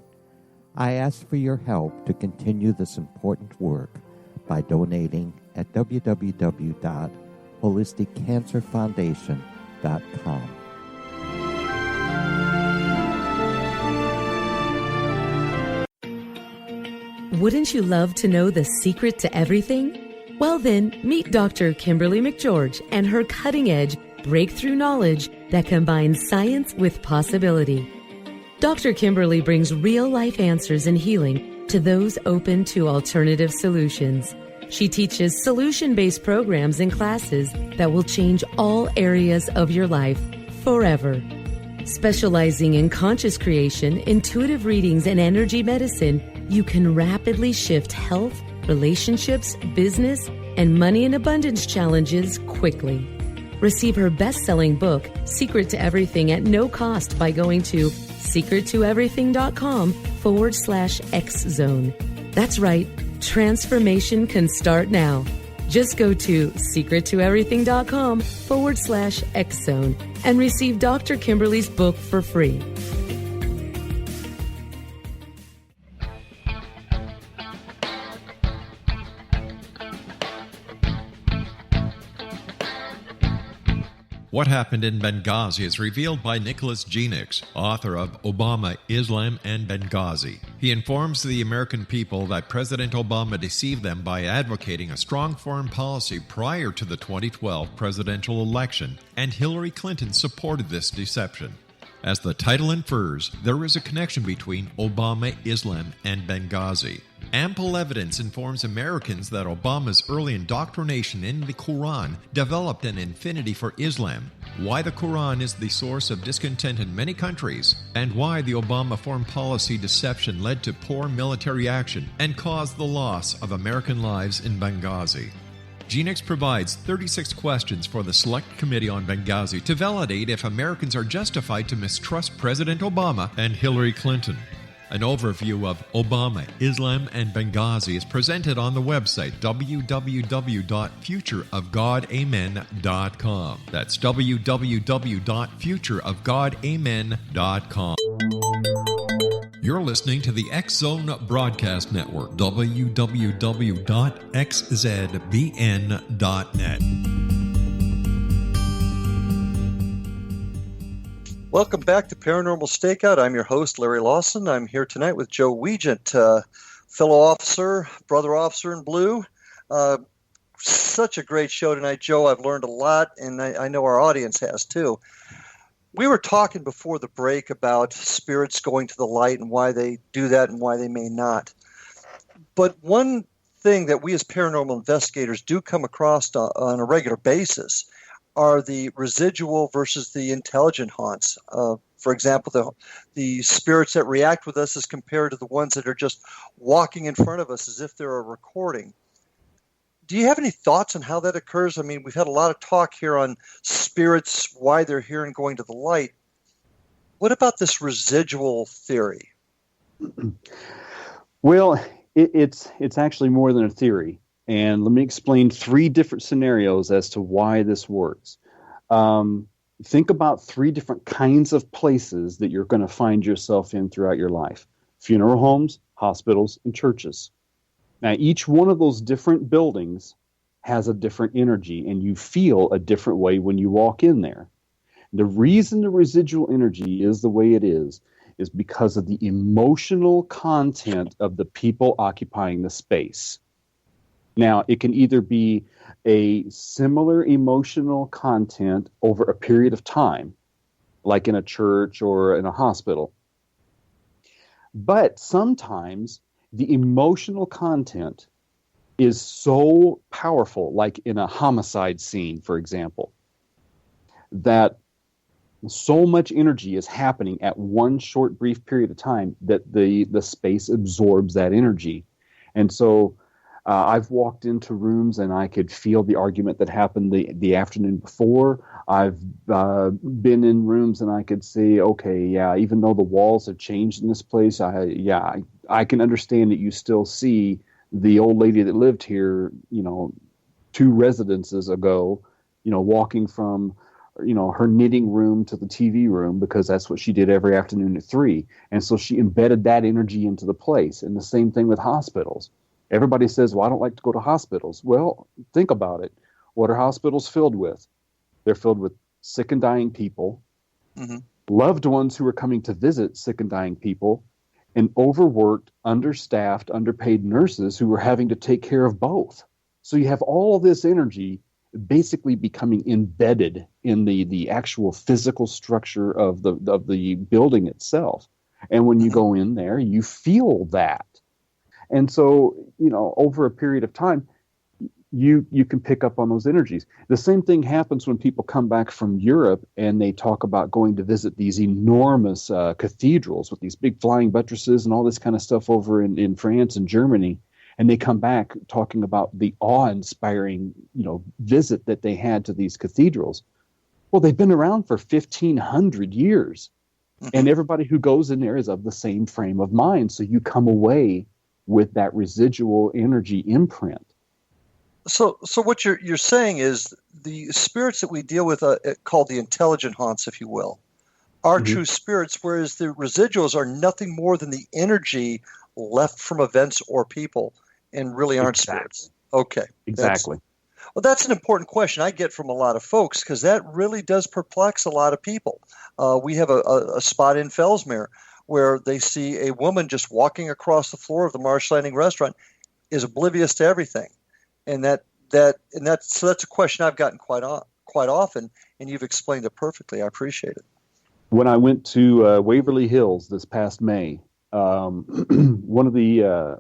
I ask for your help to continue this important work by donating at www.holisticcancerfoundation.com. Wouldn't you love to know the secret to everything? Well then, meet Dr. Kimberly McGeorge and her cutting-edge breakthrough knowledge that combines science with possibility. Dr. Kimberly brings real-life answers and healing to those open to alternative solutions. She teaches solution-based programs and classes that will change all areas of your life forever. Specializing in conscious creation, intuitive readings, and energy medicine, you can rapidly shift health, relationships, business, and money and abundance challenges quickly. Receive her best-selling book, Secret to Everything, at no cost by going to secrettoeverything.com/X-Zone. That's right, transformation can start now. Just go to secrettoeverything.com/X-Zone and receive Dr. Kimberly's book for free. What Happened in Benghazi is revealed by Nicholas Genix, author of Obama, Islam, and Benghazi. He informs the American people that President Obama deceived them by advocating a strong foreign policy prior to the 2012 presidential election, and Hillary Clinton supported this deception. As the title infers, there is a connection between Obama, Islam, and Benghazi. Ample evidence informs Americans that Obama's early indoctrination in the Quran developed an affinity for Islam, why the Quran is the source of discontent in many countries, and why the Obama foreign policy deception led to poor military action and caused the loss of American lives in Benghazi. Genix provides 36 questions for the Select Committee on Benghazi to validate if Americans are justified to mistrust President Obama and Hillary Clinton. An overview of Obama, Islam, and Benghazi is presented on the website www.futureofgodamen.com. That's www.futureofgodamen.com. You're listening to the X-Zone Broadcast Network, www.xzbn.net. Welcome back to Paranormal Stakeout. I'm your host, Larry Lawson. I'm here tonight with Joe Weigant, fellow officer, brother officer in blue. Such a great show tonight, Joe. I've learned a lot, and I know our audience has too. We were talking before the break about spirits going to the light and why they do that and why they may not. But one thing that we as paranormal investigators do come across on a regular basis are the residual versus the intelligent haunts. For example, the spirits that react with us as compared to the ones that are just walking in front of us as if they're a recording. Do you have any thoughts on how that occurs? I mean, we've had a lot of talk here on spirits, why they're here and going to the light. What about this residual theory? Well, it's actually more than a theory. And let me explain 3 different scenarios as to why this works. Think about 3 different kinds of places that you're going to find yourself in throughout your life. Funeral homes, hospitals, and churches. Now, each one of those different buildings has a different energy, and you feel a different way when you walk in there. The reason the residual energy is the way it is because of the emotional content of the people occupying the space. Now, it can either be a similar emotional content over a period of time, like in a church or in a hospital. But sometimes the emotional content is so powerful, like in a homicide scene, for example, that so much energy is happening at one short, brief period of time that the space absorbs that energy. And so I've walked into rooms and I could feel the argument that happened the afternoon before. I've been in rooms and I could see, okay, yeah, even though the walls have changed in this place, I can understand that you still see the old lady that lived here, 2 residences ago, walking from her knitting room to the TV room, because that's what she did every afternoon at 3. And so she embedded that energy into the place. And the same thing with hospitals. Everybody says, well, I don't like to go to hospitals. Well, think about it. What are hospitals filled with? They're filled with sick and dying people, loved ones who are coming to visit sick and dying people, and overworked, understaffed, underpaid nurses who are having to take care of both. So you have all of this energy basically becoming embedded in the actual physical structure of the building itself. And when you go in there, you feel that. And so, over a period of time, you can pick up on those energies. The same thing happens when people come back from Europe and they talk about going to visit these enormous cathedrals with these big flying buttresses and all this kind of stuff over in France and Germany. And they come back talking about the awe-inspiring, visit that they had to these cathedrals. Well, they've been around for 1,500 years. And everybody who goes in there is of the same frame of mind. So you come away with that residual energy imprint. So what you're saying is the spirits that we deal with, called the intelligent haunts, if you will, are true spirits, whereas the residuals are nothing more than the energy left from events or people, and really aren't spirits. Okay. Exactly. That's an important question I get from a lot of folks, because that really does perplex a lot of people. We have a spot in Fellsmere where they see a woman just walking across the floor of the Marsh Landing restaurant, is oblivious to everything. And that's a question I've gotten quite often, and you've explained it perfectly. I appreciate it. When I went to Waverly Hills this past May, one of the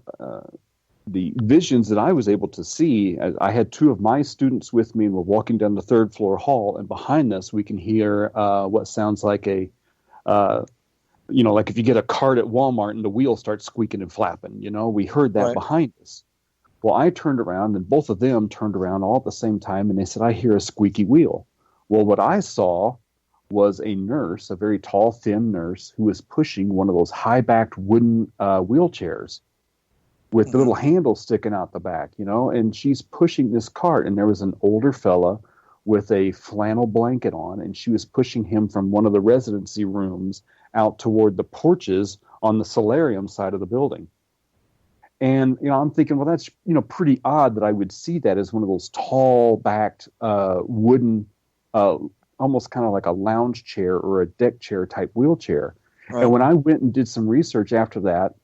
visions that I was able to see, I had 2 of my students with me, and we're walking down the 3rd floor hall, and behind us we can hear what sounds like like if you get a cart at Walmart and the wheel starts squeaking and flapping, we heard that behind us. Well, I turned around, and both of them turned around all at the same time, and they said, I hear a squeaky wheel. Well, what I saw was a nurse, a very tall, thin nurse, who was pushing one of those high-backed wooden wheelchairs with the little handle sticking out the back, and she's pushing this cart, and there was an older fella with a flannel blanket on, and she was pushing him from one of the residency rooms out toward the porches on the solarium side of the building. And, I'm thinking, well, that's, pretty odd that I would see that as one of those tall-backed wooden, almost kind of like a lounge chair or a deck chair type wheelchair. Right. And when I went and did some research after that,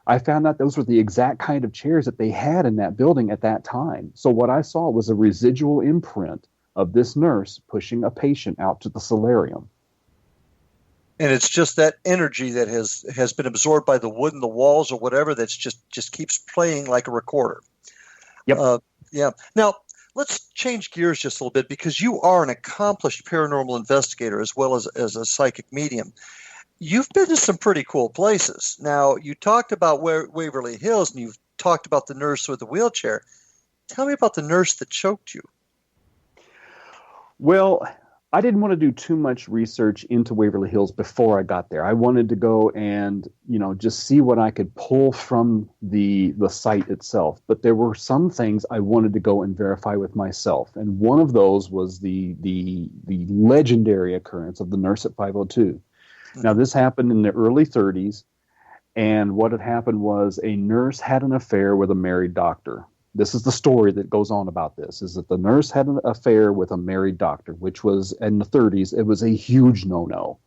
I found out those were the exact kind of chairs that they had in that building at that time. So what I saw was a residual imprint of this nurse pushing a patient out to the solarium. And it's just that energy that has been absorbed by the wood and the walls or whatever that's just keeps playing like a recorder. Yep. Yeah. Now, let's change gears just a little bit, because you are an accomplished paranormal investigator as well as a psychic medium. You've been to some pretty cool places. Now, you talked about Waverly Hills, and you've talked about the nurse with the wheelchair. Tell me about the nurse that choked you. Well, I didn't want to do too much research into Waverly Hills before I got there. I wanted to go and, just see what I could pull from the site itself. But there were some things I wanted to go and verify with myself. And one of those was the legendary occurrence of the nurse at 502. Now, this happened in the early 30s. And what had happened was a nurse had an affair with a married doctor. this is the story that goes on about this, is that the nurse had an affair with a married doctor, which was in the 30s. It was a huge no-no.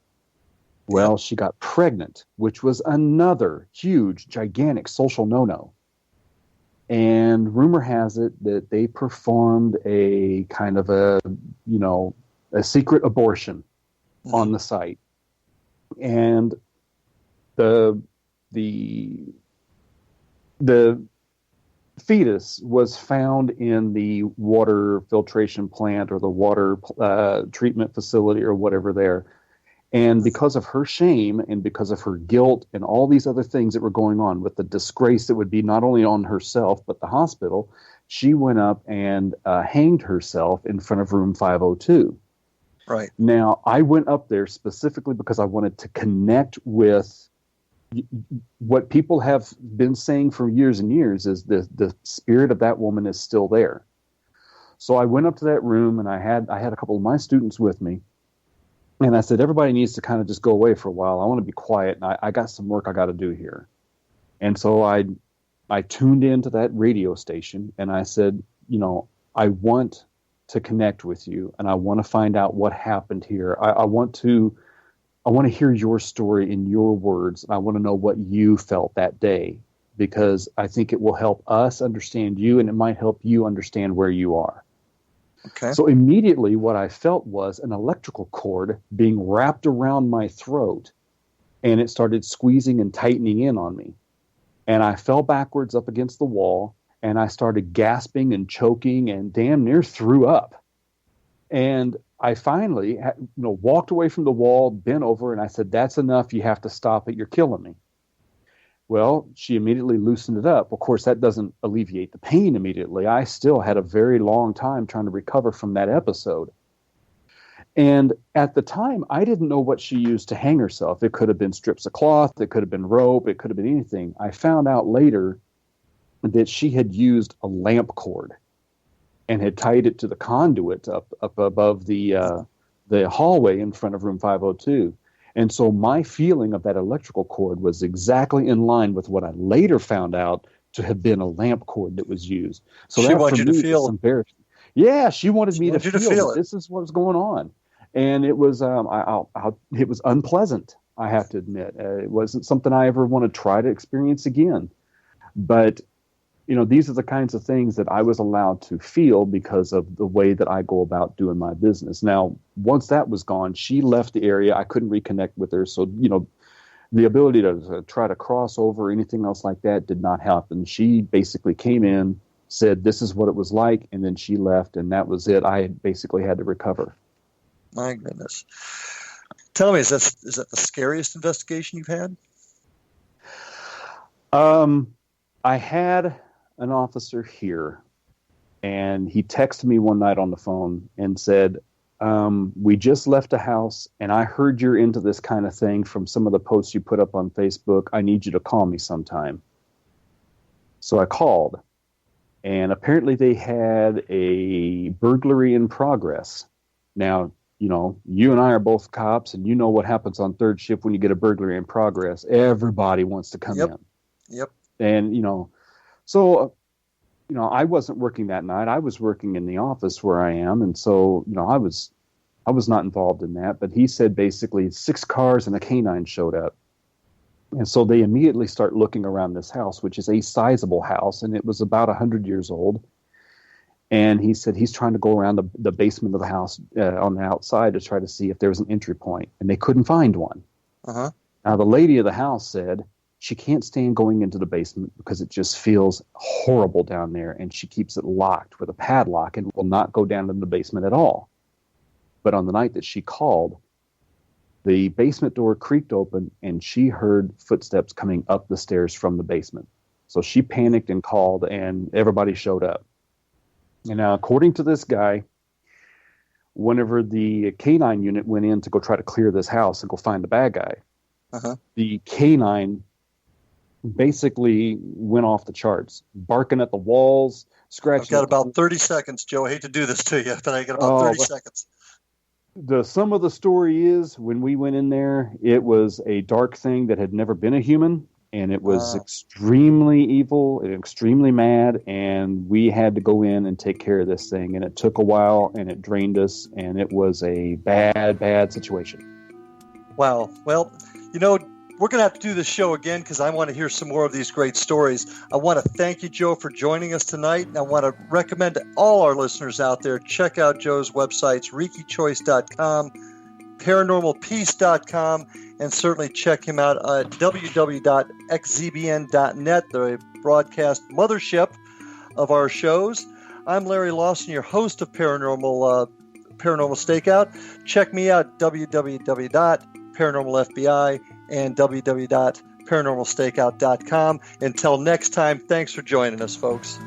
Well, she got pregnant, which was another huge, gigantic social no-no. And rumor has it that they performed a kind of a secret abortion on the site. And the fetus was found in the water filtration plant or the water treatment facility or whatever there. And because of her shame and because of her guilt and all these other things that were going on with the disgrace that would be not only on herself but the hospital, she went up and hanged herself in front of room 502. Right. Now, I went up there specifically because I wanted to connect with what people have been saying for years and years, is the spirit of that woman is still there. So I went up to that room, and I had a couple of my students with me. And I said, everybody needs to kind of just go away for a while. I want to be quiet, and I got some work I got to do here. And so I tuned into that radio station, and I said, I want to connect with you, and I want to find out what happened here. I want to hear your story in your words, and I want to know what you felt that day, because I think it will help us understand you, and it might help you understand where you are. Okay. So immediately what I felt was an electrical cord being wrapped around my throat, and it started squeezing and tightening in on me. And I fell backwards up against the wall, and I started gasping and choking and damn near threw up. And I finally walked away from the wall, bent over, and I said, that's enough. You have to stop it. You're killing me. Well, she immediately loosened it up. Of course, that doesn't alleviate the pain immediately. I still had a very long time trying to recover from that episode. And at the time, I didn't know what she used to hang herself. It could have been strips of cloth. It could have been rope. It could have been anything. I found out later that she had used a lamp cord and had tied it to the conduit up above the hallway in front of room 502. And so my feeling of that electrical cord was exactly in line with what I later found out to have been a lamp cord that was used. So she wanted you to feel embarrassing. Yeah, she wanted me to feel it. This is what was going on, and it was it was unpleasant. I have to admit, it wasn't something I ever want to try to experience again. But these are the kinds of things that I was allowed to feel because of the way that I go about doing my business. Now, once that was gone, she left the area. I couldn't reconnect with her. So, the ability to try to cross over or anything else like that did not happen. She basically came in, said this is what it was like, and then she left, and that was it. I basically had to recover. My goodness. Tell me, is that the scariest investigation you've had? I had an officer here, and he texted me one night on the phone and said, we just left a house, and I heard you're into this kind of thing from some of the posts you put up on Facebook. I need you to call me sometime. So I called, and apparently they had a burglary in progress. Now, you and I are both cops, and you know what happens on third shift when you get a burglary in progress. Everybody wants to come in. Yep. And, so, I wasn't working that night. I was working in the office where I am. And so, I was not involved in that. But he said basically 6 cars and a canine showed up. And so they immediately start looking around this house, which is a sizable house. And it was about 100 years old. And he said he's trying to go around the basement of the house on the outside to try to see if there was an entry point. And they couldn't find one. Uh-huh. Now, the lady of the house said she can't stand going into the basement because it just feels horrible down there, and she keeps it locked with a padlock and will not go down into the basement at all. But on the night that she called, the basement door creaked open, and she heard footsteps coming up the stairs from the basement. So she panicked and called, and everybody showed up. And now, according to this guy, whenever the canine unit went in to go try to clear this house and go find the bad guy, the canine basically went off the charts, barking at the walls, scratching. I've got about 30 seconds, Joe. I hate to do this to you, but I got about 30 seconds. The sum of the story is, when we went in there, it was a dark thing that had never been a human. And it was extremely evil and extremely mad, and we had to go in and take care of this thing. And it took a while, and it drained us, and it was a bad, bad situation. Wow. Well, you know, we're going to have to do this show again because I want to hear some more of these great stories. I want to thank you, Joe, for joining us tonight. And I want to recommend to all our listeners out there, check out Joe's websites, ReikiChoice.com, ParanormalPeace.com, and certainly check him out at www.xzbn.net, the broadcast mothership of our shows. I'm Larry Lawson, your host of Paranormal Stakeout. Check me out, www.paranormalfbi and www.paranormalstakeout.com. Until next time, thanks for joining us, folks.